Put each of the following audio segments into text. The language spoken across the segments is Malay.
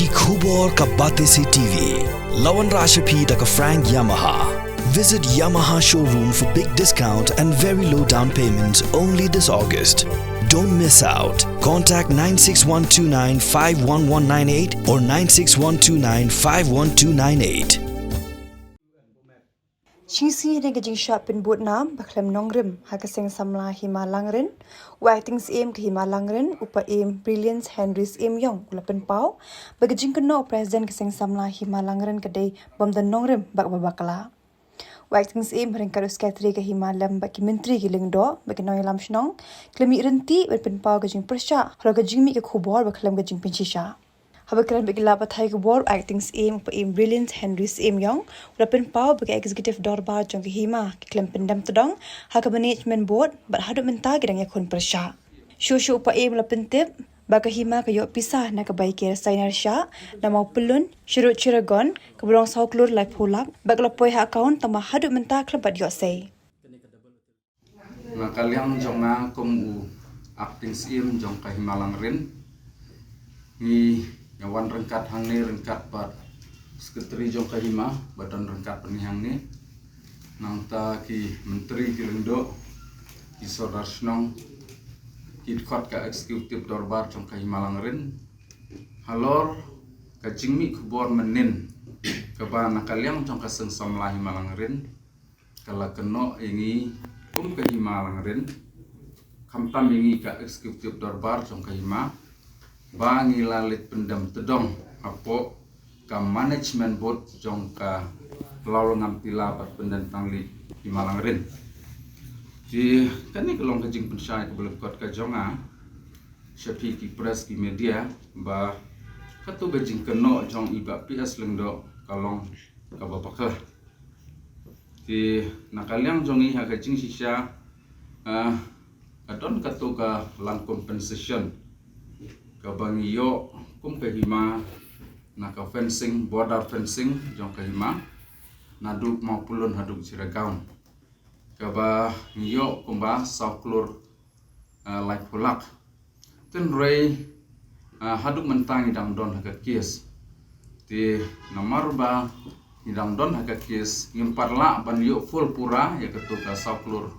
की Khubor ka Bate Se TV. Lawan Rashapi da ka Frank Yamaha. Visit Yamaha showroom for big discount and very low down payments only this August. Don't miss out. Contact 96129 51198 or 96129 51298. Chingsi ni gajing shop pin buat nam baklam nongrim hakaseng samla hima langren waitings aim ke hima langren upa aim brilliance Henry's aim yong ulapen pau bagajing keno president keseng samla hima langren kedai bom dan nongrim bak babakala waitings aim ringkarus katri ke hima lam baki menteri ke lingdo baki noy lam shnong klemi renti pen pau gajing persha halo gajing mi ke khubor baklam gajing pinchisha Habakran bagi lapat hai kubor acting's aim pa aim brilliant Henry's aim yong ulapen pau bagi executive dorbar jong hima ke klem pendam tedong haka management board bat hadu menta gedang yakun persha shu pa aim ulapen tip bagi hima ke yok pisah na ke baik kira signer sha na mau pelun shurut Cirebon ke belong sauklur lai pulak bagi lopoi ha account tama hadu menta klem bat yok say na kaliang jong na kum u acting's aim jong ka himalang rin ni Yawan rengkat hang ni rengkat bat sekretari jong kahima badan rengkat penihang ni nang ta ki menteri ki rendo ki saudara snong ki khot ka eksekutif dorbar jong kahima langrin halor ka jingmi khubor menin ka ba nakaliang jong ka sengsam lahi malangrin kala keno ingi kahima langrin kamtam ingi ka eksekutif dorbar jong kahima bangi lalit pendam tedong apo ka management board jong ka lalungan pila pat pendam tangli di Malangrin di kan ni kelong kajing pensai ke belum kot ka jonga syafi ki press ki media ba katu kajing keno jong iba PS lengdo kalong ka babakal di nakaliang jongi ha kajing sisa adon katu ka lang compensation kabangi yo kum kahima naka fencing border fencing jong kahima naduk maupulun haduk Cirebon kaba yo kumba sauklur lai pulak ten rei haduk mentang idang don haka kies ti nomor ba idang don haka kies ngimparla ban yo full pura ya ketuka sauklur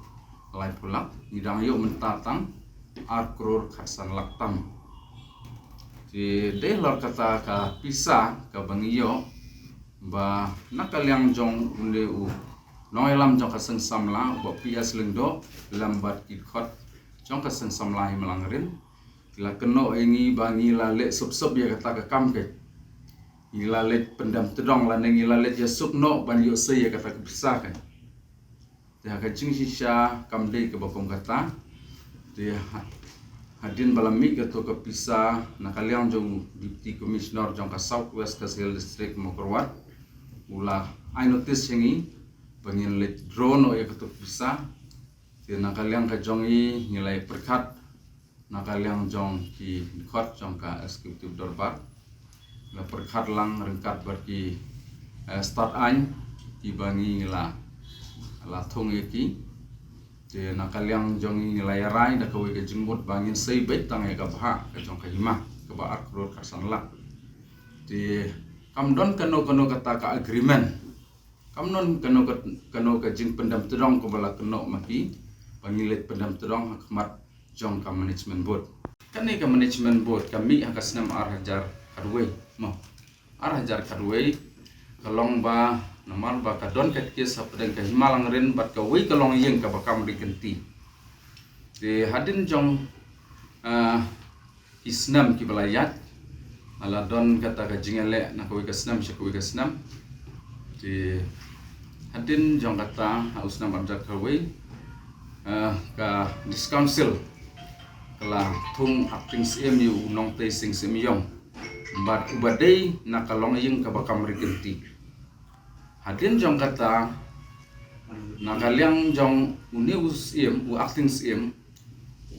lai pulak idang yo mentatang arkrur khasan laktam di delor kata ka pisa ka bangiyo ba nakaliang jong leu noilam jong ka sengsamla bo pias lengdo lambat ikot jong ka sengsamla himalangrin la keno ingi bangi la le sup ya kata ka kamke ila le pendam tedong la nengi la le ya supno ban yo se ya kata ka pisa kan ya ka jing sisa kamde ke bokong kata dia Hadin balami ketua kepisa nakaliang jong deputy commissioner jong ka Southwest Kasihal District Mokorwat ulah I notice hengi pengin let drone ya ketua kepisa dia nakaliang ka jongi nilai perkat nakaliang jong ki khot jong ka eksekutif dorbar la perkat lang rengkat berki start ain ki bangi la thong ki di nakaliang jongi nilai rai da kawe ke jengmut bangin sei bet tang ya ka bha ka jong ka hima ka ba arkrur kasan lak di kamdon kano kata ka agreement kamnon kano ka jing pendam tedong ko bala keno maki pangilet pendam tedong hakmat jong ka management board kan ni ka management board kami hakasnam arhajar kadwe mo arhajar kadwe kalong ba nomor ba ka don ket kis sapdeng ka himalang ren bat ka wi kalong yeng ka bakam dikenti de hadin jong isnam ki balayat ala don kata ka jingele na ka wi ka snam sya ka wi ka snam de hadin jong kata ausnam abjak ka wi ka discouncil kala thung acting CMU nong te sing semyong bat ubadei na kalong yeng ka bakam dikenti Hadin jong kata nakaliang jong unius im u acting im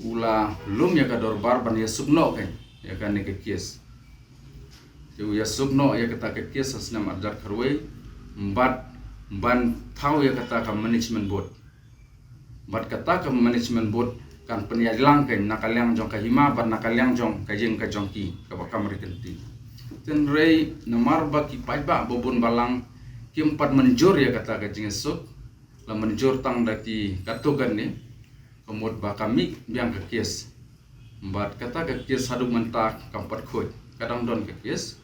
ula lum ya ka dorbar ban ya subno kan ya kan ne ke kies tu ya subno ya kata ke kies asnam adar karwe mbat ban thau ya kata ka management board bat kata ka management board kan penialang kan nakaliang jong ka hima ban nakaliang jong ka jeng ka jongki ka bakam rikenti ten rei namar ba ki pai ba bobon balang ki empat menjur ya kata ka jingesuk la menjur tang da ki katugan ni komod ba kami biang ka kes mbat kata ka kes hadu mentak kampat khoj kadang don ka kes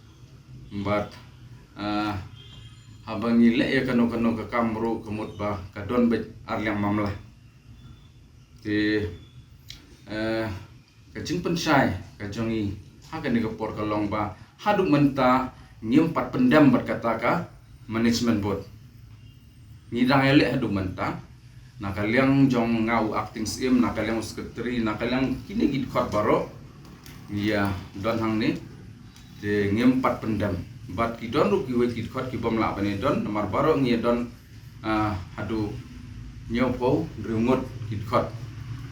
mbat habang ile ya kano ka kamru komod ba ka don be arliang mamlah ti kajing pensai kajongi hakan ni kapor kalong ba haduk menta nyempat pendam berkata ka management board ngidang ele haduk menta nakaliang jong ngau acting sim nakaliang secretary nakaliang kini gid khot baro ya don hang ni de nyempat pendam bat ki don ru ki we gid khot ki bom la bane don nomor baro ngi don hadu nyopo drungut gid khot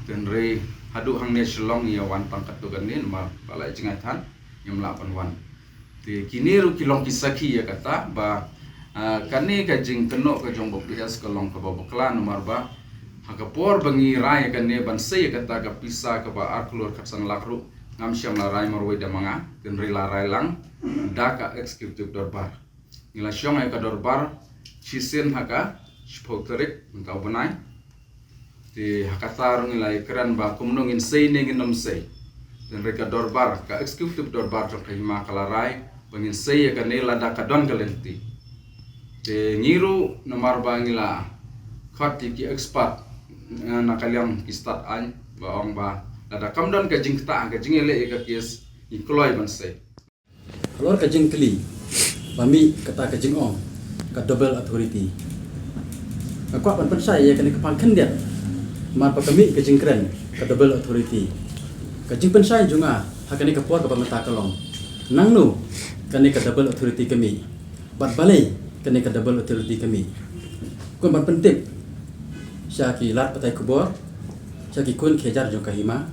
ten re hadu hang ne shlong ya wan tang katugan ni ma palai jingatan yang melapan wan ti kini ru kilong kisaki ya kata ba kani ka jing keno ka jong bopias kolong ka babakla nomor ba hakapor bangi rai ka ne ban sei kata ka pisa ka ba arklor ka sang lakru ngam syam la rai marwe da manga ten ri la rai lang da ka executive dorbar ngila syong ya ka dorbar chisen haka spokterik engkau benai di hakatar nilai keran ba kumnungin sei nenginom sei dan mereka dorbar ka eksekutif dorbar jong kahima kalarai bangin sei ka nela da ka don galenti de ngiru nomor ba ngila khati ki expert nakaliam kistat an ba ong ba da kamdon ka jing ta ka jing ele ka kis ikloi ban sei lor ka jing kli bami kata ka jing ong ka double authority ka kwa ban pensai ya kan ka pang kendiat mar pa kami ke jingkren ke double authority ke jing pensai junga hakani ke puar ke pamata kalong nangnu kani ke double authority kami bat balai kani ke double authority kami kun ban pentip syaki lat patai kubor syaki kun kejar jong kahima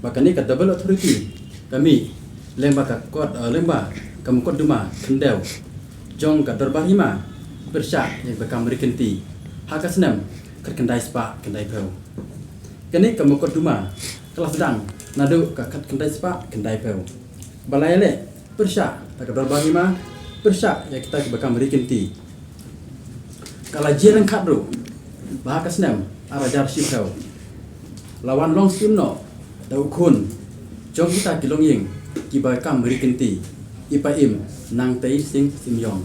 bakani ke double authority kami lemba ka kot lemba kamu kot duma kendau jong ka dorbar hima bersyak yang bekam merikenti hakasnam kendai spa kendai peu kini kamu kot duma kelas sedang nadu ka kendai spa kendai peu balai le persya tak dorbar hima persya ya kita bekam merikenti kala jiran kadru bahakasnam arajar sipeu lawan long simno dau kun jong kita kilong ying ki bekam merikenti ipaim nang tai sing simyong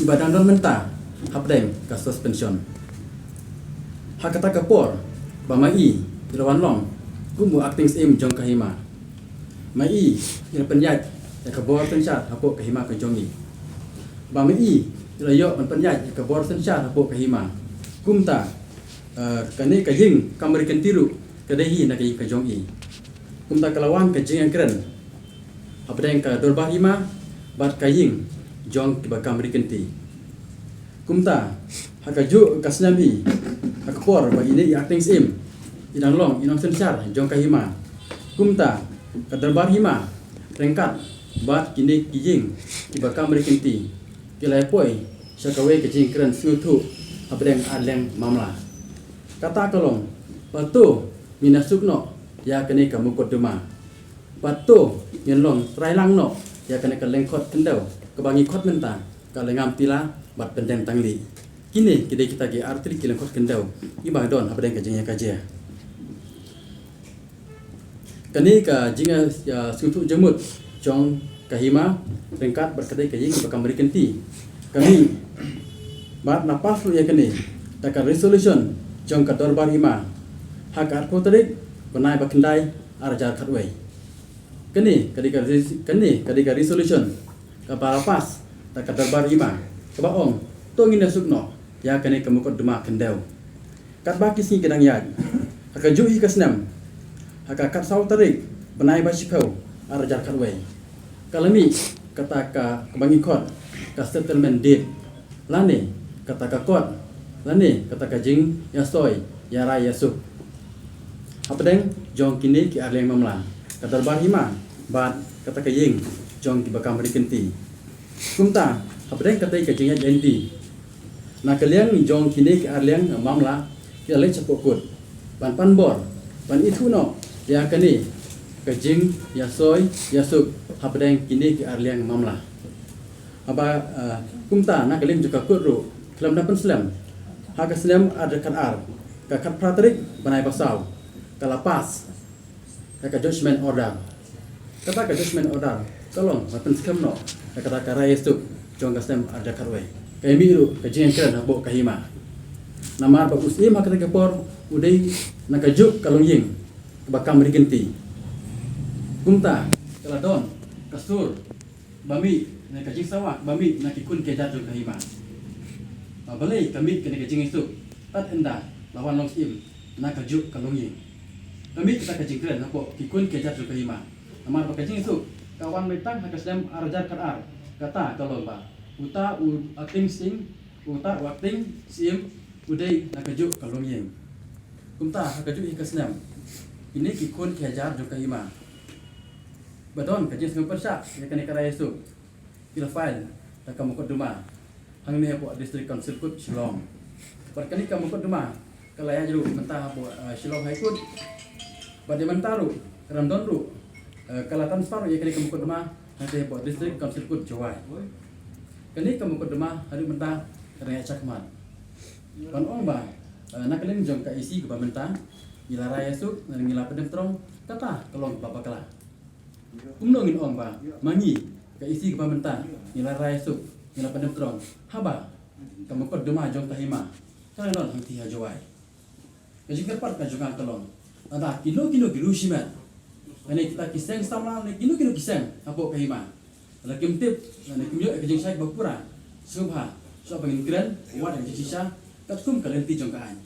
ibadan don menta hapdem ka suspension hakata kapor ba mai lawan long gumu acting sim jong kahima mai ila penyat ya kabor tensat hapok kahima ka jongi ba mai ila yo penyat ya kabor tensat hapok kahima kumta kane ka jing kamerikan tiru kadehi na ka jongi kumta kalawan ka jing kren apdeng ka dorba hima bat kaying jong ba kamerikan ti kumta hakaju kasnami hakpor ba ini acting sim inang long inang sensar jong kahima kumta kadarbar hima rengkat bat kini kijing ibaka merikenti kilai poi syakawe kijing keren sutu abdeng adleng mamla kata kolong batu minasukno ya kene kamu kodema batu nyenlong trailang no ya kene kalengkot kendau kebangi kot menta kalengam tila bat pendeng tangli kini kita ge artri kilengkot kendau ibang don abdeng kajingnya kajia kani ka jinga sutu jemut jong kahima rengkat berkedai kajing bakam berikenti kami bat napas ya kani takar resolution jong ka dorbar hima hak arkoterik benai bakendai arajar khatwei kani kadika resolution ka parapas takar dorbar hima ka baong tongin sukno ya kani kamukot dema kendau kat baki si kedang yad hakaju ikasnam hakakat saw tarik benai basipau arajar khatwei kalami kata ka kebangi kot ka settlement date lane kata ka kot lane kata ka jing ya soy ya rai ya suk apdeng jong kini ki arleng mamla kata bar hima bat kata ka ying jong ki bakam rikenti kumta apdeng kata ka jing ya jendi na kalian jong kini ki arleng mamla ki arleng cepokut ban pan bor ban itu no ya kani kajing yasoy yasuk habdeng kini ke arliang mamla aba kumta na kalim juga kudru kelam dapan selam hak selam ada kan ka kat pratrik banai pasau kalapas ka judgment order kata ka judgment order tolong mapen skam no kata kara yesuk jong kasem ada karwe kay miru kajing kan habok kahima namar bagus im hak kata por udai nakajuk kalongying bakam berganti kumta kaladon kasur bami na kajing sawak bami na kikun kejar jong kahima balai kami kena kajing itu tat enda lawan long im na kajuk kalongying kami kita kajing keren apa kikun kejar jong kahima amar kajing itu kawan metang hakasdam arjar karar kata kalau ba uta ating sing uta wating sim udai na kajuk kalongying kumta kajuk ikasdam ini kikun kejar jong kahima badon kajing sing persyak ya kena kara yesu kila file tak kamu koduma hang ni apa district council kut Shillong berkali kamu koduma kalau ya juru mentah apa Shillong High Court pada mentaru ramdon ru kalau transfer ya kali kamu koduma hang apa district council kut Jawai kali kamu koduma hari mentah kerja cakmat kan ong ba nak kalian jong ka isi ke mentah ila raya su ngila pedem trong kata kelong bapa kala kumnongin ong ba mangi ka isi ka mentah nila rai su nila pandem trong haba kamu kod dema jong kahima kana non hang tiha jawai ka jing kerpat ka jonga kelong ada kilo gilu siman ane kita kiseng samla ne kilo kiseng apo kahima ada kimtip ane kimyo ka jing sai bakura subha so bangin kren wat ang sisa katkum kalenti jong kahan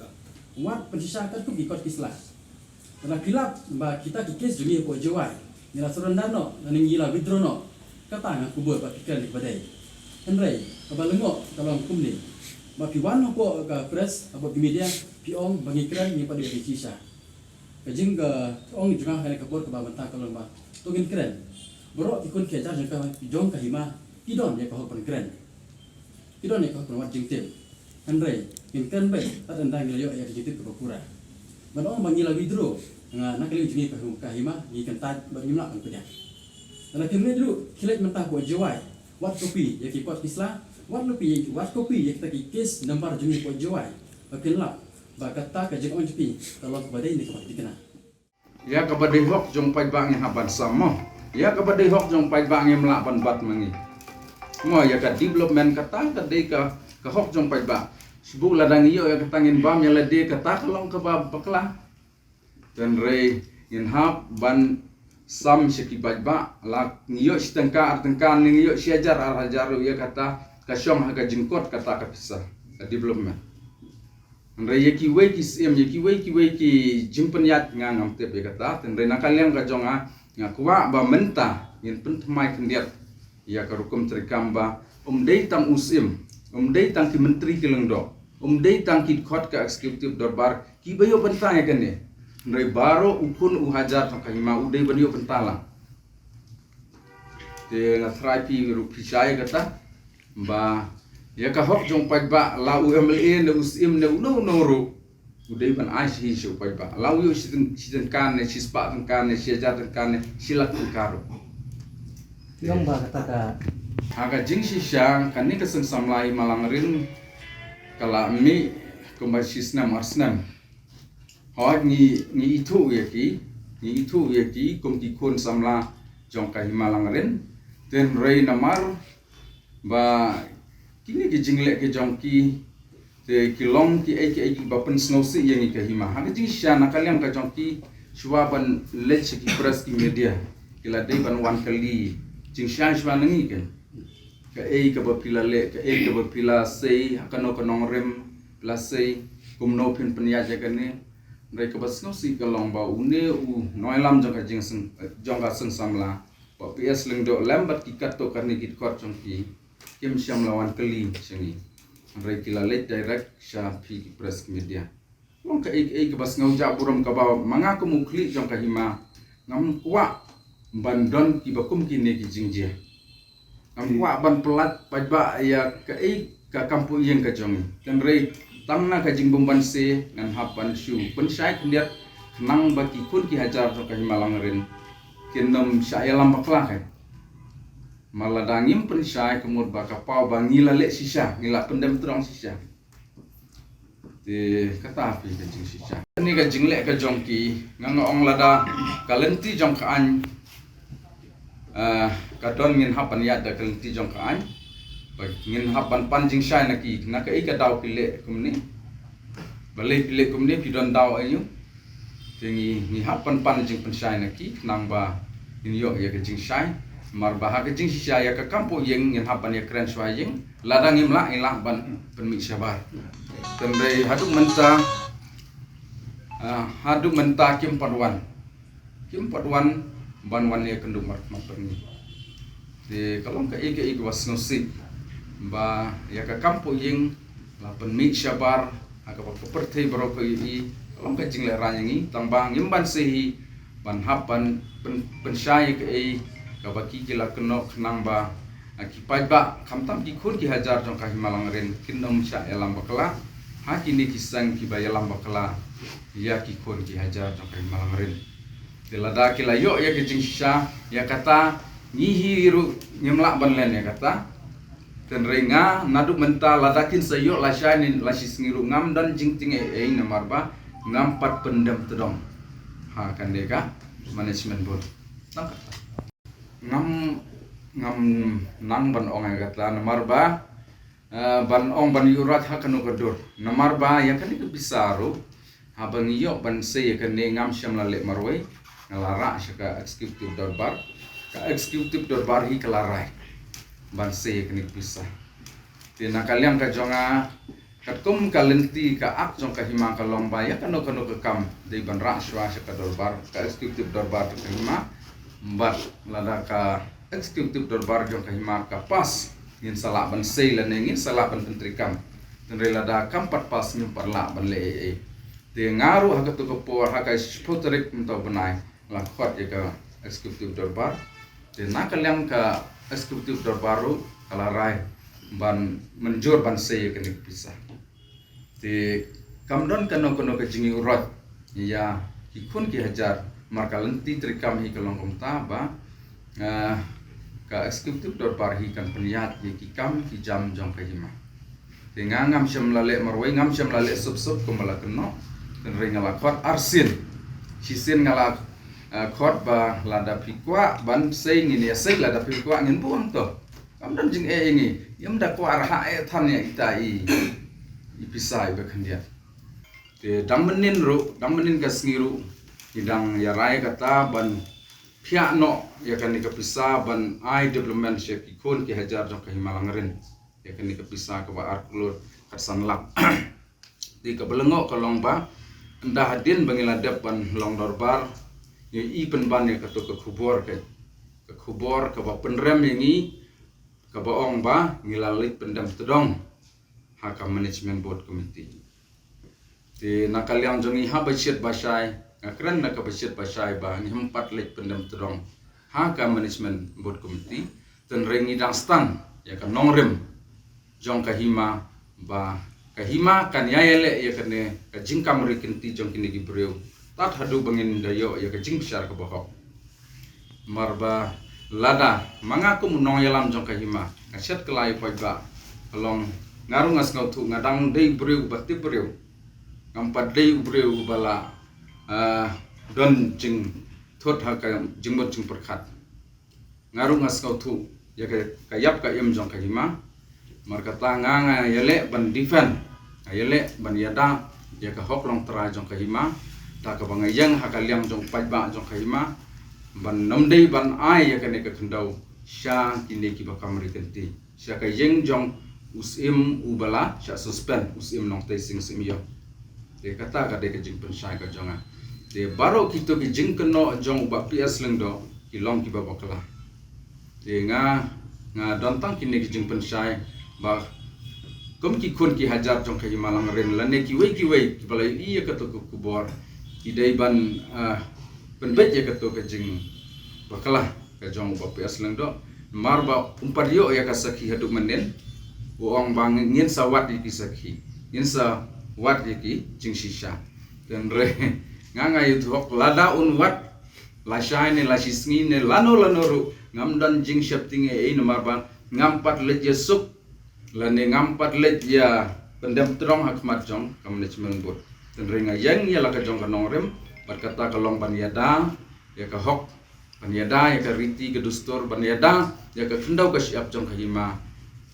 wat pensisa katkum ikot kisla kana kilap ba kita kikis jungi po jawai nila surandano ane ngila widrono kata nga kubur pakikan di badai henry kabalengo kalong kumni mapiwan ko ka press abo di media piong bangikran ni pada di sisa kajing ka ong juga hale kabur ka bamanta kalong ba tungin kren boro ikun kejar jengka jong kahima kidon ya ka hokon kren kidon ya ka hokon wat jingtim henry kinkan bai ta endang yo ya jingtim ka pura manong bangila widro nga nakali jungi ka kahima ni kentat bangimla kan punya Kalau kami dulu kilat mentah buat jawai, wat kopi ya kipot kislah, wat kopi ya kita kikis nambar juni buat jawai, bakinlah, bakata kajeng on jepi, kalau kepada ini kepada dikena. Ya kepada hok jong pai bang yang haban sama, ya kepada hok jong pai bang yang melaban bat mangi. Mo ya ka development kata kadai ka hok jong pai bang, sibuk ladang iyo ya katangin bam ya ladai kata kalong ke baklah, dan rei in hap ban sam sekibat ba la ngiyo sitengka artengkan ngiyo siajar arajaru ya kata kasyong haga jengkot kata kapisa development nre yeki we ki sim yeki we ki jimpen yat ngam tep ya kata tenre nakaliang ka jonga ngakwa ba menta yin pentemai kendiat ya karukum trikamba dei tang usim dei tang ki menteri kilengdo dei tang ki khot ka executive dorbar ki bayo pentang ya kene Nrai baro ukun uhajar tak kahima udai banyo pentala. Te ngathrai rupi saya kata ba ya kahok jong pai ba la UMLA ne usim ne no ru udai ban ai si shu pai ba la u sidan kan ne sispa kan ne siajar kan ne silak karo. Yong ba kata ka Aga jing sisang kan ni keseng samlai malangrin kala mi kumbasisna marsnam Hoi ni itu ya ki kum ki kun samla jong kahima langren ten rei namar ba kini ki jingle ke jong ki te kilong ki ai ba pen snowsi yang ki kahima ha jing sha nakaliam ka jong ki shwa ban lech ki press ki media kila dei ban wan kali jing sha shwa nangi ken ka ai ka ba pila le ka ai ka ba pila sei hakano kanong rem plus sei kum no pen pen ya jagane mereka basno si kalong ba une noilam jong ka seng samla pa PS lengdo lambat kikat to karni kit kot jong ki kim syam lawan keli sengi mereka lalet direct sha pi press media long ka ai ka bas ngau ja buram ka ba mangaku mukli jong ka hima ngam kwa bandon ki bakum ki ne ki jingje ngam kwa ban pelat pajba ya ka ai ka kampu yang ka jong dan rei tamna ka jing bomban se ngan hapan shu pensai kendiat kenang baki kun ki hajar to ka himalang ren kinom saya lam bakla kan maladangim pen syai kemud bakapau bangila lek sisa ngila pendem terang sisa di kata api kajing sisa ni kajing lek ka jongki nganga ong lada kalenti jong kaan kadon ngin hapan ya da kalenti jong kaan ngin hapan panjing syai naki naka ika dau pile kumni balai pile kumni pidon dau ayu tingi ni hapan panjing pensyai naki nang ba ini yo ya kajing syai marbaha kajing sisa ya ka kampo yeng ngin hapan ya keren syai yeng ladang imla ilah ban penmik syabar tendai haduk menta kim padwan ban ya kendung mar perni di kalau ka ike was ngosip ba ya ka kampo yeng la penmik syabar aga perti baroko i kalau ka jing le ranyangi tambang imban sehi ban hapan pensyai ke ka baki kila kenok nang ba akipai ba kamtam ki khun ki hajar jong ka himalang ren kinom sya elam bakla ha kini kisang ki ba elam bakla ya ki khun ki hajar jong ka himalang ren dilada kila yo ya ke jing sya ya kata ngihiru nyemlak ban len ya kata tenrenga nadu menta ladakin sayo la syanin la sisngiru ngam dan jing ting namar ba ngam pat pendam tedong ha kan deka management board ngam nang ban ong agata namar ba ban ong ban yurat ha kanu gadur namar ba ya kan itu bisaru ha ban yo ban se ya kan ngam syam la le marwai ngalara syaka executive dorbar hi kalarai ban se ya kan bisa tina kalian ka jonga katum kalenti ka ak jong ka hima ka lomba ya kanu ke kam dei ban ra sywa syaka dorbar ka executive dorbar ka hima bat lada ka eksekutif dorbar jong kahima ka pas ngin salak ban sei lan ngin salak ban menteri kam tenre lada kampat pas ngin parla ban le de ngaru ha to ko por ha ka spotrik mento benai la khot ya ka eksekutif dorbar de nakalyam ka eksekutif dorbaru kala rai ban menjur ban sei ka ni pisah de kamdon kano ka jingi urot ya ikun ki hajar markalenti trikam hi kalong komta ba ka eksekutif dorbar hi kan peniat ye ki kam ki jam jong ka hima tenga ngam syam lale marwai ngam syam lale sup kumala keno ten ringala khot arsin sisin ngala khot ba lada pikwa ban sei ngin ya sei lada pikwa ngin buang to kam dan jing ngi yam da ko arha than ya itai ipisai ba khandia te dangmenin ka sngiru idang ya rai kata ban pihak no ya kan dikepisa ban ai development syek ikon ki hajar jong ka himalang ren ya kan dikepisa ke ba arkulur katsan lak di ka belengok ka long ba nda hadin bangila dep ban long dorbar ye i pen ban ya ka to ka khubor ka ba penrem yangi ka ba ong ba ngilalit pendam tedong ha ka management board committee di nakaliang jongi ha bachet basai keren nak kebesit pasai bah ni 4 lek pendam terong ha ka management board committee ten rengi dang stan ya kan nongrem jong kahima ba kahima kan yayele ya kan ne ka jingkam rikinti jong kini gibreu tat hadu bangin dayo ya ka jing besar ka bohok marba lada mangaku munong yalam jong kahima kaset kelai paiba along ngarung ngasngau thu ngadang dei breu bati breu ngampat dei breu bala don jing thot ha ka jingmot jing perkhat ngaru ngas kau thu ya ka yap ka yem jong ka hima mar kata nganga yele ban defend yele ban yada ya ka hok long tra jong ka hima ta ka bangayang ha ka liang jong pai ba jong ka hima ban nomdei ban ai ya ka ne ka khandau sha kini ki ba kamri kenti sha ka yeng jong usim ubala sha suspend usim long tai sing sim yo de kata ka de ka jing pen sai ka jonga de baro kito ki jing keno jong ba ps lengdo ki long ki ba bakla de nga dontang kini ki jing pen sai ba kom ki khun ki hajar jong ka himalang ren lane ki wei ki balai iya ka to ku bor ki dei ban penbet ya ka to ka jing bakla ka jong ba ps lengdo marba umpadio ya ka sakhi hadu menen uang bang ngin sawat ki sakhi ngin sa wat ki jing shisha dan re nganga itu hok lada un wat la shai ne la sisngi ne lano ru ngam dan jing syap tinge nomar bang ngampat let ya suk la ne ngampat let ya pendam trong hak mat jong kam management board dan ringa yang ya la ka jong ka nongrem berkata kalong paniada ya ka hok paniada ya ka riti ke dustor paniada ya ka kendau ka siap jong ka hima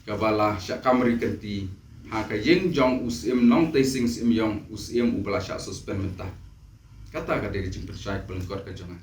ka bala syak kamri kenti ha ka jing jong usim nong te sing sim yong usim ubala syak suspend mentah kata ka dari jemput syai pelengkot ka jongan